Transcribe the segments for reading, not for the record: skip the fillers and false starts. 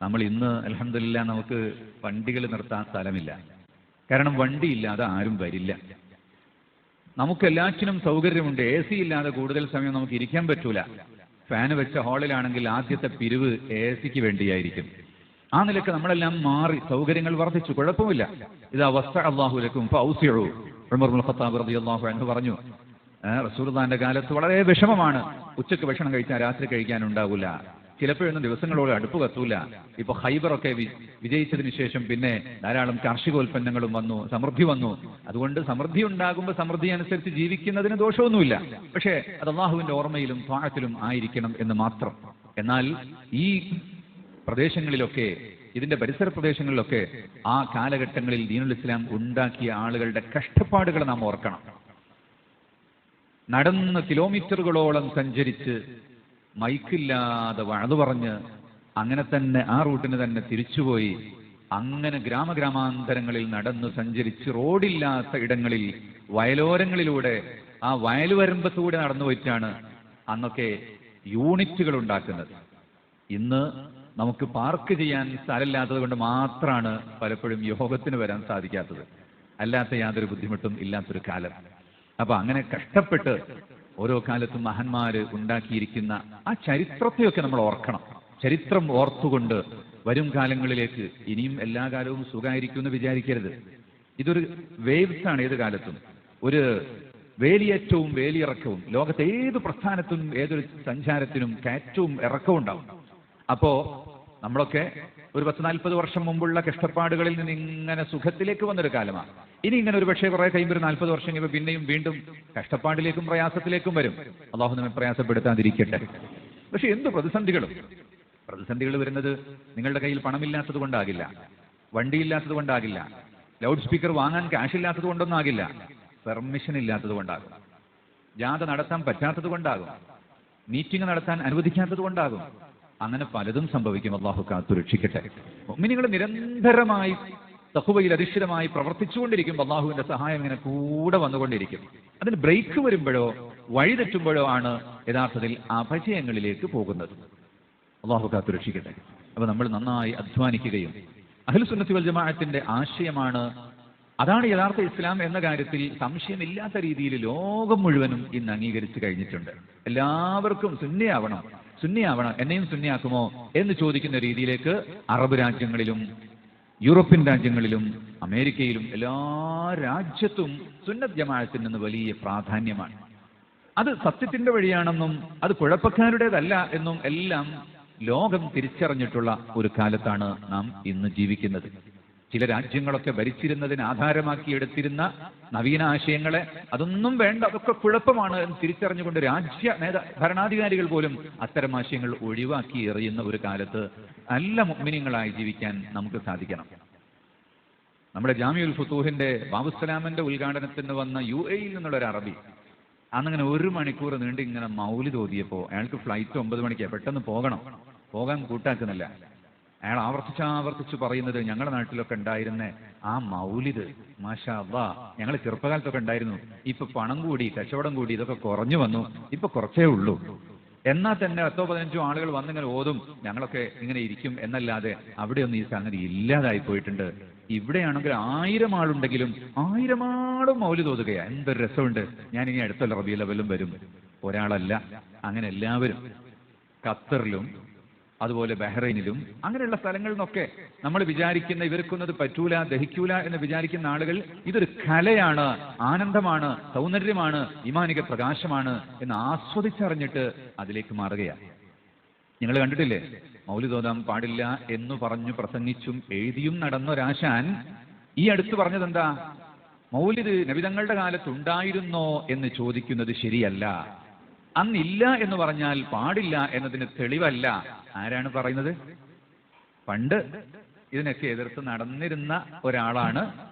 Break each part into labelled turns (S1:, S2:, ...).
S1: നമ്മൾ ഇന്ന് അൽഹംദുലില്ലാ നമുക്ക് വണ്ടികൾ നിർത്താൻ സ്ഥലമില്ല. കാരണം വണ്ടിയില്ലാതെ ആരും വരില്ല. നമുക്ക് എല്ലാറ്റിനും സൗകര്യമുണ്ട്. AC ഇല്ലാതെ കൂടുതൽ സമയം നമുക്ക് ഇരിക്കാൻ പറ്റൂല. ഫാന് വെച്ച ഹാളിലാണെങ്കിൽ ആദ്യത്തെ പിരിവ് AC-ക്ക് വേണ്ടിയായിരിക്കും. ആ നിലയ്ക്ക് നമ്മളെല്ലാം മാറി, സൗകര്യങ്ങൾ വർദ്ധിച്ചു, കുഴപ്പമില്ല. ഇത് അവസ്ഥ അല്ലാഹു ലക്കും ഫൗസിഉ. ഉമർ ഇബ്നുൽ ഖത്താബ് റളിയല്ലാഹു അൻഹു പറഞ്ഞു, റസൂലുള്ളാഹിന്റെ കാലത്ത് വളരെ വിഷമമാണ്. ഉച്ചയ്ക്ക് ഭക്ഷണം കഴിച്ചാൽ രാത്രി കഴിക്കാനുണ്ടാവില്ല. ചിലപ്പോഴൊന്നും ദിവസങ്ങളോട് അടുപ്പ് കത്തൂല. ഇപ്പൊ ഖൈബറൊക്കെ വിജയിച്ചതിന് ശേഷം പിന്നെ ധാരാളം കാർഷികോൽപ്പന്നങ്ങളും വന്നു, സമൃദ്ധി വന്നു. അതുകൊണ്ട് സമൃദ്ധി ഉണ്ടാകുമ്പോൾ സമൃദ്ധി അനുസരിച്ച് ജീവിക്കുന്നതിന് ദോഷമൊന്നുമില്ല. പക്ഷേ അത് അല്ലാഹുവിന്റെ ഓർമ്മയിലും ത്വാഅത്തിലും ആയിരിക്കണം എന്ന് മാത്രം. എന്നാൽ ഈ പ്രദേശങ്ങളിലൊക്കെ, ഇതിന്റെ പരിസര പ്രദേശങ്ങളിലൊക്കെ ആ കാലഘട്ടങ്ങളിൽ ദീനുൽ ഇസ്ലാം ഉണ്ടാക്കിയ ആളുകളുടെ കഷ്ടപ്പാടുകൾ നാം ഓർക്കണം. നടന്ന് കിലോമീറ്ററുകളോളം സഞ്ചരിച്ച് മൈക്കില്ലാതെ വഅദ് പറഞ്ഞ് അങ്ങനെ തന്നെ ആ റൂട്ടിന് തന്നെ തിരിച്ചുപോയി, അങ്ങനെ ഗ്രാമഗ്രാമാന്തരങ്ങളിൽ നടന്ന് സഞ്ചരിച്ച് റോഡില്ലാത്ത ഇടങ്ങളിൽ വയലോരങ്ങളിലൂടെ ആ വയലുവരമ്പത്തൂടെ നടന്നു പോയിട്ടാണ് അന്നൊക്കെ യൂണിറ്റുകൾ ഉണ്ടാക്കുന്നത്. ഇന്ന് നമുക്ക് പാർക്ക് ചെയ്യാൻ സ്ഥലമില്ലാത്തത് കൊണ്ട് മാത്രമാണ് പലപ്പോഴും യോഗത്തിന് വരാൻ സാധിക്കാത്തത്. അല്ലാത്ത യാതൊരു ബുദ്ധിമുട്ടും ഇല്ലാത്തൊരു കാലം. അപ്പൊ അങ്ങനെ കഷ്ടപ്പെട്ട് ഓരോ കാലത്തും മഹാന്മാര് ഉണ്ടാക്കിയിരിക്കുന്ന ആ ചരിത്രത്തെയൊക്കെ നമ്മൾ ഓർക്കണം. ചരിത്രം ഓർത്തുകൊണ്ട് വരും കാലങ്ങളിലേക്ക് ഇനിയും എല്ലാ കാലവും സുഖമായിരിക്കുമെന്ന് വിചാരിക്കരുത്. ഇതൊരു വേവ്സ് ആണ്. ഏത് കാലത്തും ഒരു വേലിയേറ്റവും വേലിയിറക്കവും. ലോകത്തെ ഏത് പ്രസ്ഥാനത്തിനും ഏതൊരു സഞ്ചാരത്തിനും കയറ്റവും ഇറക്കവും ഉണ്ടാവും. അപ്പോ നമ്മളൊക്കെ ഒരു 10-40 വർഷം മുമ്പുള്ള കഷ്ടപ്പാടുകളിൽ നിന്ന് ഇങ്ങനെ സുഖത്തിലേക്ക് വന്നൊരു കാലമാണ്. ഇനി ഇങ്ങനെ ഒരു പക്ഷേ കുറെ കഴിയുമ്പോൾ 40 വർഷം കഴിയുമ്പോൾ പിന്നെയും വീണ്ടും കഷ്ടപ്പാടിലേക്കും പ്രയാസത്തിലേക്കും വരും. അല്ലാഹു നമ്മെ പ്രയാസപ്പെടുത്താതിരിക്കട്ടെ. പക്ഷെ എന്ത് പ്രതിസന്ധികൾ വരുന്നത് നിങ്ങളുടെ കയ്യിൽ പണമില്ലാത്തത് കൊണ്ടാകില്ല, വണ്ടിയില്ലാത്തത് കൊണ്ടാകില്ല, ലൗഡ് സ്പീക്കർ വാങ്ങാൻ ക്യാഷ് ഇല്ലാത്തത് കൊണ്ടൊന്നും ആകില്ല, പെർമിഷൻ ഇല്ലാത്തത് കൊണ്ടാകും, ജാഥ നടത്താൻ പറ്റാത്തത് കൊണ്ടാകും, മീറ്റിംഗ് നടത്താൻ അനുവദിക്കാത്തത് കൊണ്ടാകും. അങ്ങനെ പലതും സംഭവിക്കും. അല്ലാഹു കാത്തു രക്ഷിക്കട്ടെ. മുഅ്മിനീങ്ങൾ നിരന്തരമായി തഖ്വയിൽ അധിഷ്ഠിതമായി പ്രവർത്തിച്ചുകൊണ്ടിരിക്കും. അല്ലാഹുവിന്റെ സഹായം ഇങ്ങനെ കൂടെ വന്നുകൊണ്ടിരിക്കും. അതിന് ബ്രേക്ക് വരുമ്പോഴോ വഴി തെറ്റുമ്പോഴോ ആണ് യഥാർത്ഥത്തിൽ അപജയങ്ങളിലേക്ക് പോകുന്നത്. അല്ലാഹു കാത്തു രക്ഷിക്കട്ടെ. അപ്പൊ നമ്മൾ നന്നായി അധ്വാനിക്കുകയും അഹ്ലുസുന്നത്തി വൽ ജമാഅത്തിന്റെ ആശയമാണ്, അതാണ് യഥാർത്ഥ ഇസ്ലാം എന്ന കാര്യത്തിൽ സംശയമില്ലാത്ത രീതിയിൽ ലോകം മുഴുവനും ഇന്ന് അംഗീകരിച്ചു കഴിഞ്ഞിട്ടുണ്ട്. എല്ലാവർക്കും സുന്നിയാവണം, എന്നെയും സുന്നിയാക്കുമോ എന്ന് ചോദിക്കുന്ന രീതിയിലേക്ക് അറബ് രാജ്യങ്ങളിലും യൂറോപ്യൻ രാജ്യങ്ങളിലും അമേരിക്കയിലും എല്ലാ രാജ്യത്തും സുന്നത്ത് ജമാഅത്തിന് നിന്ന് വലിയ പ്രാധാന്യമാണ്. അത് സത്യത്തിന്റെ വഴിയാണെന്നും അത് കുഴപ്പക്കാരുടേതല്ല എന്നും എല്ലാം ലോകം തിരിച്ചറിഞ്ഞിട്ടുള്ള ഒരു കാലത്താണ് നാം ഇന്ന് ജീവിക്കുന്നത്. ചില രാജ്യങ്ങളൊക്കെ ഭരിച്ചിരുന്നതിന് ആധാരമാക്കി എടുത്തിരുന്ന നവീന ആശയങ്ങളെ അതൊന്നും വേണ്ട, അതൊക്കെ കുഴപ്പമാണ് എന്ന് തിരിച്ചറിഞ്ഞുകൊണ്ട് ഭരണാധികാരികൾ പോലും അത്തരം ആശയങ്ങൾ ഒഴിവാക്കി എറിയുന്ന ഒരു കാലത്ത് നല്ല മുഅ്മിനീങ്ങളായി ജീവിക്കാൻ നമുക്ക് സാധിക്കണം. നമ്മുടെ ജാമിഉൽ ഫുതൂഹിന്റെ ബാബുസ്സലാമിന്റെ ഉദ്ഘാടനത്തിന് വന്ന UAE-യിൽ നിന്നുള്ള ഒരു അറബി അന്നങ്ങനെ 1 മണിക്കൂർ നീണ്ടി ഇങ്ങനെ മൗലിദ് ഓതിയപ്പോൾ അയാൾക്ക് ഫ്ലൈറ്റ് 9 മണിക്കാണ്, പെട്ടെന്ന് പോകാൻ കൂട്ടാക്കുന്നില്ല. അയാൾ ആവർത്തിച്ച് പറയുന്നത്, ഞങ്ങളുടെ നാട്ടിലൊക്കെ ഉണ്ടായിരുന്ന ആ മൗലിദ് മാഷാ അല്ലാഹ് ഞങ്ങൾ ചെറുപ്പകാലത്തൊക്കെ ഉണ്ടായിരുന്നു, ഇപ്പൊ പണം കൂടി, കച്ചവടം കൂടി, ഇതൊക്കെ കുറഞ്ഞു വന്നു, ഇപ്പൊ കുറച്ചേ ഉള്ളൂ. എന്നാൽ തന്നെ 10-15 ആളുകൾ വന്നിങ്ങനെ ഓതും, ഞങ്ങളൊക്കെ ഇങ്ങനെ ഇരിക്കും എന്നല്ലാതെ അവിടെയൊന്നും ഈ സംഗതി ഇല്ലാതായി പോയിട്ടുണ്ട്. ഇവിടെയാണെങ്കിൽ 1000 ആളുണ്ടെങ്കിലും 1000 ആളും മൗലിദ് ഓതുകയാ. എന്തൊരു രസമുണ്ട്. ഞാൻ ഇനി അടുത്തുള്ള റബീഉൽ അവ്വലും വരും. ഒരാളല്ല, അങ്ങനെ എല്ലാവരും ഖത്തറിലും അതുപോലെ ബഹ്റൈനിലും അങ്ങനെയുള്ള സ്ഥലങ്ങളിൽ നിന്നൊക്കെ നമ്മൾ വിചാരിക്കുന്ന ഇവർക്കൊന്നത് പറ്റൂല, ദഹിക്കൂല എന്ന് വിചാരിക്കുന്ന ആളുകൾ ഇതൊരു കലയാണ്, ആനന്ദമാണ്, സൗന്ദര്യമാണ്, ഈമാനിക പ്രകാശമാണ് എന്ന് ആസ്വദിച്ചറിഞ്ഞിട്ട് അതിലേക്ക് മാറുകയാണ്. നിങ്ങൾ കണ്ടിട്ടില്ലേ, മൗലിദ് ഓതാൻ പാടില്ല എന്ന് പറഞ്ഞു പ്രസംഗിച്ചും എഴുതിയും നടന്നൊരാശാൻ ഈ അടുത്ത് പറഞ്ഞതെന്താ? മൗലിദ് നബിതങ്ങളുടെ കാലത്തുണ്ടായിരുന്നോ എന്ന് ചോദിക്കുന്നത് ശരിയല്ല, അന്നില്ല എന്ന് പറഞ്ഞാൽ പാടില്ല എന്നതിന് തെളിവല്ല. ആരാണ് പറയുന്നത്? പണ്ട് ഇതിനൊക്കെ എതിർത്ത് നടന്നിരുന്ന ഒരാളാണ്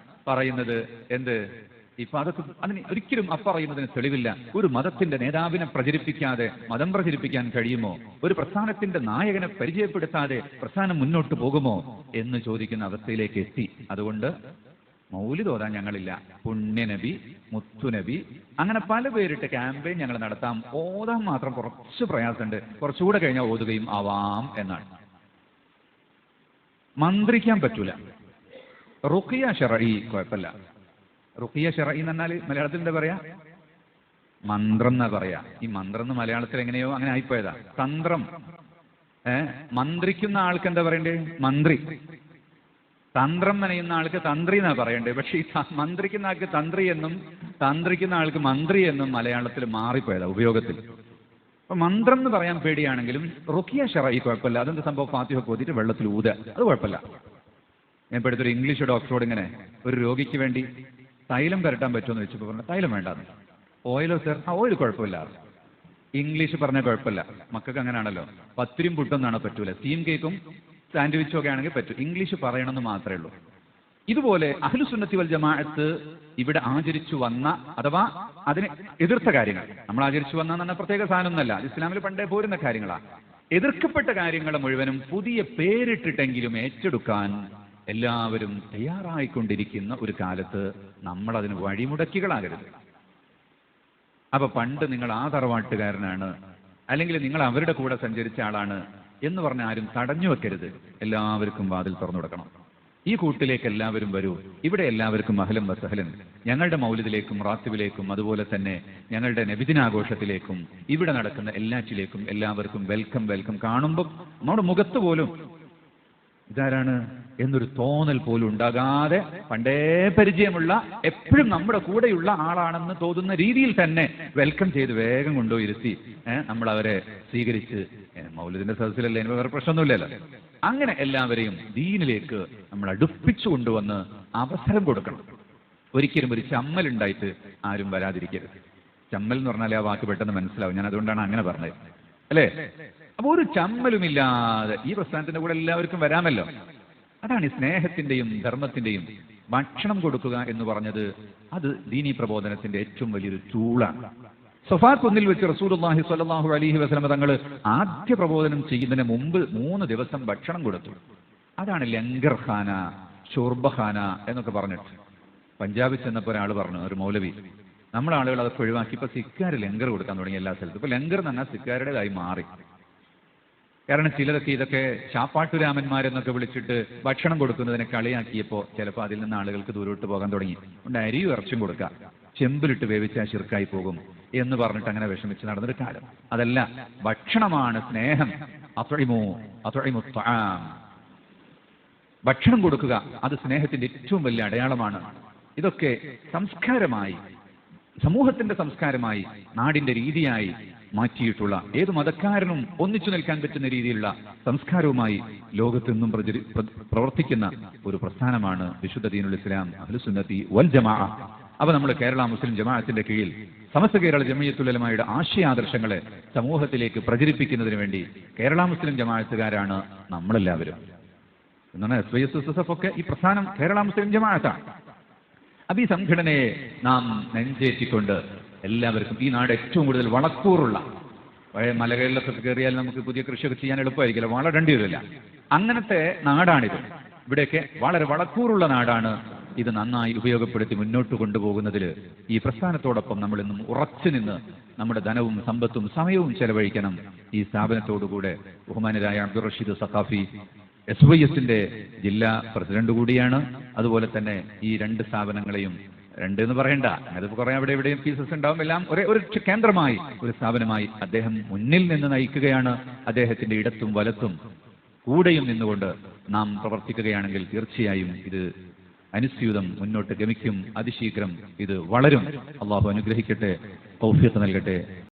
S1: പറയുന്നത്. എന്ത്? ഇപ്പൊ അതൊക്കെ അതിന് ഒരിക്കലും അപ്പറയുന്നതിന് തെളിവില്ല. ഒരു മതത്തിന്റെ നേതാവിനെ പ്രചരിപ്പിക്കാതെ മതം പ്രചരിപ്പിക്കാൻ കഴിയുമോ? ഒരു പ്രസ്ഥാനത്തിന്റെ നായകനെ പരിചയപ്പെടുത്താതെ പ്രസ്ഥാനം മുന്നോട്ട് പോകുമോ എന്ന് ചോദിക്കുന്ന അവസ്ഥയിലേക്ക് എത്തി. അതുകൊണ്ട് മൗലിദ് ഓതാൻ ഞങ്ങളില്ല, പുണ്യനബി, മുത്തുനബി, അങ്ങനെ പല പേരിട്ട് ക്യാമ്പയിൻ ഞങ്ങൾ നടത്താം, ഓതാൻ മാത്രം കുറച്ച് പ്രയാസമുണ്ട്, കുറച്ചുകൂടെ കഴിഞ്ഞാൽ ഓതുകയും ആവാം എന്നാണ്. മന്ത്രിക്കാൻ പറ്റൂല. റുഖിയ ശർഈ കുഴപ്പമില്ല. റുഖിയ ശർഈ എന്ന് പറഞ്ഞാൽ മലയാളത്തിൽ എന്താ പറയാ? മന്ത്രം എന്നാ പറയാ. ഈ മന്ത്രം എന്ന് മലയാളത്തിൽ എങ്ങനെയോ അങ്ങനെ ആയിപ്പോയതാ. തന്ത്രം. മന്ത്രിക്കുന്ന ആൾക്ക് എന്താ പറയണ്ടേ? മന്ത്രി. തന്ത്രം നനയുന്ന ആൾക്ക് തന്ത്രി എന്നാ പറയണ്ടേ. പക്ഷെ ഈ മന്ത്രിക്കുന്ന ആൾക്ക് തന്ത്രി എന്നും തന്ത്രിക്കുന്ന ആൾക്ക് മന്ത്രി എന്നും മലയാളത്തിൽ മാറിപ്പോയതാ ഉപയോഗത്തിൽ. അപ്പൊ മന്ത്രം എന്ന് പറയാൻ പേടിയാണെങ്കിലും റുഖിയ ശർഈ കുഴപ്പമില്ല. അതെന്താ സംഭവം? ഫാത്തിഹ ഓതിയിട്ട് വെള്ളത്തിൽ ഊതുക, അത് കുഴപ്പമില്ല. ഞാൻ ഇപ്പോൾ അടുത്തൊരു ഇംഗ്ലീഷ് ഡോക്ടറോട് ഇങ്ങനെ ഒരു രോഗിക്ക് വേണ്ടി തൈലം പുരട്ടാൻ പറ്റുമെന്ന് വെച്ചപ്പോൾ പറഞ്ഞു തൈലം വേണ്ടാന്ന്. ഓയിലോ സർ? ആ ഓയിൽ കുഴപ്പമില്ല. ഇംഗ്ലീഷ് പറഞ്ഞാൽ കുഴപ്പമില്ല. മക്കൾക്ക് അങ്ങനെയാണല്ലോ. പത്തിരിയും പുട്ടൊന്നാണോ പറ്റൂല. സ്റ്റീം കേക്കും സാൻഡ്വിച്ചും ഒക്കെ ആണെങ്കിൽ പറ്റും. ഇംഗ്ലീഷ് പറയണമെന്ന് മാത്രമേ ഉള്ളൂ. ഇതുപോലെ അഹ്ലുസുന്നത്തി വൽ ജമാഅത്ത് ഇവിടെ ആചരിച്ചു വന്ന അഥവാ അതിനെ എതിർത്ത കാര്യങ്ങൾ, നമ്മൾ ആചരിച്ചു വന്ന പ്രത്യേക സാധനമൊന്നുമല്ല, ഇസ്ലാമിൽ പണ്ടേ പോരുന്ന കാര്യങ്ങളാണ്. എതിർക്കപ്പെട്ട കാര്യങ്ങൾ മുഴുവനും പുതിയ പേരിട്ടിട്ടെങ്കിലും ഏറ്റെടുക്കാൻ എല്ലാവരും തയ്യാറായിക്കൊണ്ടിരിക്കുന്ന ഒരു കാലത്ത് നമ്മൾ അതിന് വഴിമുടക്കികളാകരുത്. അപ്പൊ പണ്ട് നിങ്ങൾ ആ തറവാട്ടുകാരനാണ്, അല്ലെങ്കിൽ നിങ്ങൾ അവരുടെ കൂടെ സഞ്ചരിച്ച ആളാണ് എന്ന് പറഞ്ഞ ആരും തടഞ്ഞു വെക്കരുത്. എല്ലാവർക്കും വാതിൽ തുറന്നു കൊടുക്കണം. ഈ കൂട്ടിലേക്ക് എല്ലാവരും വരൂ. ഇവിടെ എല്ലാവർക്കും അഹ്ലൻ വസഹ്ലൻ. ഞങ്ങളുടെ മൗലിദിലേക്കും റാത്തിബിലേക്കും അതുപോലെ തന്നെ ഞങ്ങളുടെ നബിദിനാഘോഷത്തിലേക്കും ഇവിടെ നടക്കുന്ന എല്ലാറ്റിലേക്കും എല്ലാവർക്കും വെൽക്കം വെൽക്കം. കാണുമ്പോൾ നമ്മുടെ മുഖത്ത് പോലും ഇതാരാണ് എന്നൊരു തോന്നൽ പോലും ഉണ്ടാകാതെ പണ്ടേ പരിചയമുള്ള എപ്പോഴും നമ്മുടെ കൂടെയുള്ള ആളാണെന്ന് തോന്നുന്ന രീതിയിൽ തന്നെ വെൽക്കം ചെയ്ത് വേഗം കൊണ്ടുപോയിരുത്തി നമ്മൾ അവരെ സ്വീകരിച്ച്, മൗലിദിന്റെ സദസ്സിലല്ലേ, വേറെ പ്രശ്നമൊന്നുമില്ലല്ലോ. അങ്ങനെ എല്ലാവരെയും ദീനിലേക്ക് നമ്മൾ അടുപ്പിച്ചു കൊണ്ടുവന്ന് അവസരം കൊടുക്കണം. ഒരിക്കലും ഒരു ചമ്മലുണ്ടായിട്ട് ആരും വരാതിരിക്കരുത്. ചമ്മൽ എന്ന് പറഞ്ഞാൽ ആ വാക്ക് പെട്ടെന്ന് മനസ്സിലാവും. ഞാൻ അതുകൊണ്ടാണ് അങ്ങനെ പറഞ്ഞത്, അല്ലേ? അപ്പൊ ഒരു ചമ്മലുമില്ലാതെ ഈ പ്രസ്ഥാനത്തിന്റെ കൂടെ എല്ലാവർക്കും വരാമല്ലോ. അതാണ് ഈ സ്നേഹത്തിന്റെയും ധർമ്മത്തിന്റെയും ഭക്ഷണം കൊടുക്കുക എന്ന് പറഞ്ഞത്. അത് ദീനീ പ്രബോധനത്തിന്റെ ഏറ്റവും വലിയൊരു ടൂളാണ്. സഫാ കുന്നിൽ വെച്ച് റസൂലുള്ളാഹി സ്വല്ലല്ലാഹു അലൈഹി വസല്ലം തങ്ങൾ ആദ്യ പ്രബോധനം ചെയ്യുന്നതിന് മുമ്പ് 3 ദിവസം ഭക്ഷണം കൊടുത്തു. അതാണ് ലങ്കർഖാന, ഷുർബഖാന എന്നൊക്കെ പറഞ്ഞിട്ട്. പഞ്ചാബിൽ ചെന്നപ്പോൾ ഒരാൾ പറഞ്ഞു, ഒരു മൗലവി, നമ്മുടെ ആളുകൾ അതൊക്കെ ഒഴിവാക്കി ഇപ്പൊ സിക്കാർ ലങ്കർ കൊടുക്കാൻ തുടങ്ങി എല്ലാ സ്ഥലത്തും. ഇപ്പൊ ലങ്കർ എന്ന് പറഞ്ഞാൽ സിക്കാരുടേതായി മാറി. കാരണം ചിലരൊക്കെ ഇതൊക്കെ ശാപ്പാട്ടുരാമന്മാരെന്നൊക്കെ വിളിച്ചിട്ട് ഭക്ഷണം കൊടുക്കുന്നതിനെ കളിയാക്കിയപ്പോൾ ചിലപ്പോൾ അതിൽ നിന്ന് ആളുകൾക്ക് ദൂരോട്ട് പോകാൻ തുടങ്ങി. അതുകൊണ്ട് അരിയും ഇറച്ചും കൊടുക്കുക, ചെമ്പിലിട്ട് വേവിച്ചാൽ ശിർക്കായി പോകും എന്ന് പറഞ്ഞിട്ട് അങ്ങനെ വിഷമിച്ച് നടന്നൊരു കാലം. അതല്ല, ഭക്ഷണമാണ് സ്നേഹം. അത്ഇമു ത്വആം, ഭക്ഷണം കൊടുക്കുക, അത് സ്നേഹത്തിന്റെ ഏറ്റവും വലിയ അടയാളമാണ്. ഇതൊക്കെ സംസ്കാരമായി, സമൂഹത്തിന്റെ സംസ്കാരമായി, നാടിന്റെ രീതിയായി മാറ്റിയിട്ടുള്ള, ഏത് മതക്കാരനും ഒന്നിച്ചു നിൽക്കാൻ പറ്റുന്ന രീതിയിലുള്ള സംസ്കാരവുമായി ലോകത്തെന്നും പ്രവർത്തിക്കുന്ന ഒരു പ്രസ്ഥാനമാണ് വിശുദ്ധ ദീനുൽ ഇസ്ലാം, അഹ്ലുസുന്നത്തി വൽ ജമാഅ. അപ്പൊ നമ്മൾ കേരള മുസ്ലിം ജമാഅത്തിന്റെ കീഴിൽ സമസ്ത കേരള ജമിയത്തുൽ ഉലമയുടെ ആശയാദർശങ്ങളെ സമൂഹത്തിലേക്ക് പ്രചരിപ്പിക്കുന്നതിന് വേണ്ടി കേരള മുസ്ലിം ജമാഅത്തുകാരാണ് നമ്മളെല്ലാവരും. എന്നാണ് SYSSF ഒക്കെ ഈ പ്രസ്ഥാനം കേരള മുസ്ലിം ജമാഅത്താണ്. അപ്പൊ ഈ സംഘടനയെ നാം നെഞ്ചേറ്റിക്കൊണ്ട് എല്ലാവർക്കും, ഈ നാട് ഏറ്റവും കൂടുതൽ വളക്കൂറുള്ള, പഴയ മലകളിലൊക്കെ കയറിയാൽ നമുക്ക് പുതിയ കൃഷിയൊക്കെ ചെയ്യാൻ എളുപ്പമായിരിക്കില്ല, വളരേണ്ടി വരില്ല. അങ്ങനത്തെ നാടാണിത്. ഇവിടെയൊക്കെ വളരെ വളക്കൂറുള്ള നാടാണ്. ഇത് നന്നായി ഉപയോഗപ്പെടുത്തി മുന്നോട്ട് കൊണ്ടുപോകുന്നതിൽ ഈ പ്രസ്ഥാനത്തോടൊപ്പം നമ്മൾ ഇന്നും ഉറച്ചു നിന്ന് നമ്മുടെ ധനവും സമ്പത്തും സമയവും ചെലവഴിക്കണം. ഈ സ്ഥാപനത്തോടുകൂടെ ബഹുമാനരായ അബ്ദുൾ റഷീദ് സഖാഫി SYSന്റെ ജില്ലാ പ്രസിഡന്റ് കൂടിയാണ്. അതുപോലെ തന്നെ ഈ 2 സ്ഥാപനങ്ങളെയും, 2 എന്ന് പറയണ്ട, അതിപ്പോ കുറെ അവിടെ എവിടെയും പീസസ് ഉണ്ടാവും, എല്ലാം ഒരു കേന്ദ്രമായി, ഒരു സ്ഥാപനമായി അദ്ദേഹം മുന്നിൽ നിന്ന് നയിക്കുകയാണ്. അദ്ദേഹത്തിന്റെ ഇടത്തും വലത്തും കൂടെയും നിന്നുകൊണ്ട് നാം പ്രവർത്തിക്കുകയാണെങ്കിൽ തീർച്ചയായും ഇത് അനുസ്യൂതം മുന്നോട്ട് ഗമിക്കും. അതിശീഘ്രം ഇത് വളരും. അള്ളാഹു അനുഗ്രഹിക്കട്ടെ, തൗഫീഖ് നൽകട്ടെ.